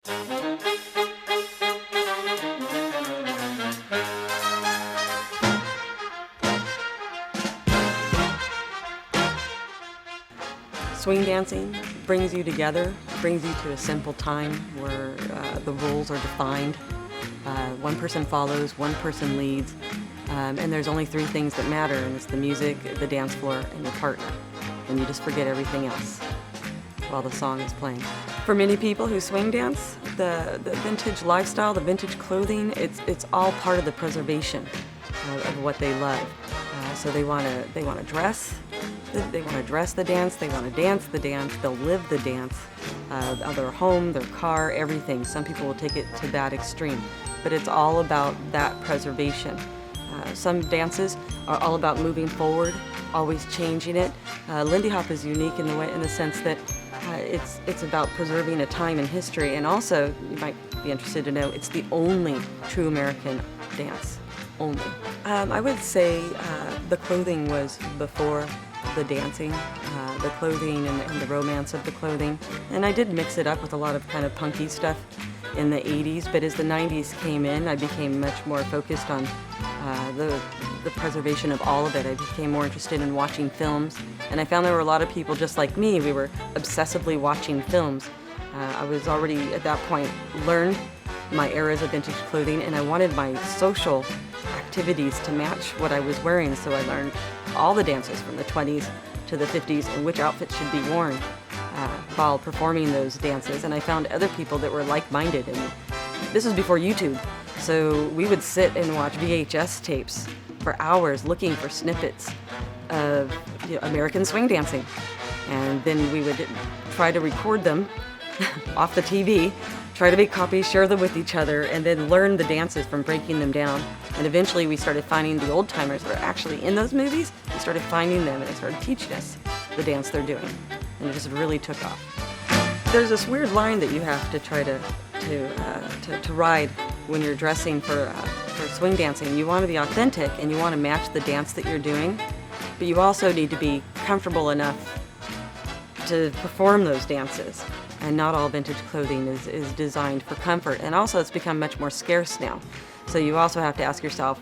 Swing dancing brings you together, brings you to a simple time where the rules are defined. One person follows, one person leads, and there's only three things that matter, and it's the music, the dance floor, and your partner. And you just forget everything else while the song is playing. For many people who swing dance, the vintage lifestyle, the vintage clothing, it's all part of the preservation of what they love. So they want to dress. They want to dress the dance, they want to dance the dance, they'll live the dance, their home, their car, everything. Some people will take it to that extreme, but it's all about that preservation. Some dances are all about moving forward, always changing it. Lindy Hop is unique in the sense that it's about preserving a time in history, and also, you might be interested to know, it's the only true American dance, only. I would say the clothing was before the dancing, the clothing and the romance of the clothing. And I did mix it up with a lot of kind of punky stuff in the 80s, but as the 90s came in, I became much more focused on the preservation of all of it. I became more interested in watching films, and I found there were a lot of people just like me. We were obsessively watching films. I was already at that point learned my eras of vintage clothing, and I wanted my social activities to match what I was wearing, so I learned all the dances from the 20s to the 50s and which outfits should be worn while performing those dances. And I found other people that were like-minded, and this was before YouTube, so we would sit and watch VHS tapes for hours looking for snippets of American swing dancing, and then we would try to record them off the TV, try to make copies, share them with each other, and then learn the dances from breaking them down. And eventually we started finding the old timers that are actually in those movies. We started finding them, and they started teaching us the dance they're doing. And it just really took off. There's this weird line that you have to try to ride when you're dressing for swing dancing. You want to be authentic and you want to match the dance that you're doing, but you also need to be comfortable enough to perform those dances. And not all vintage clothing is designed for comfort. And also it's become much more scarce now. So you also have to ask yourself,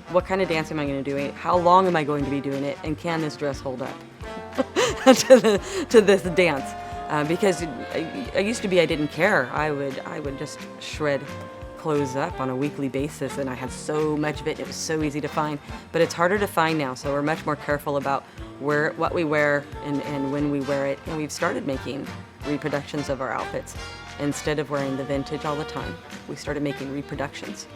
what kind of dance am I going to do? How long am I going to be doing it? And can this dress hold up to this dance? Because I used to be, I didn't care. I would just shred clothes up on a weekly basis, and I had so much of it. It was so easy to find. But it's harder to find now, so we're much more careful about what we wear and when we wear it. And we've started making reproductions of our outfits. Instead of wearing the vintage all the time, we started making reproductions.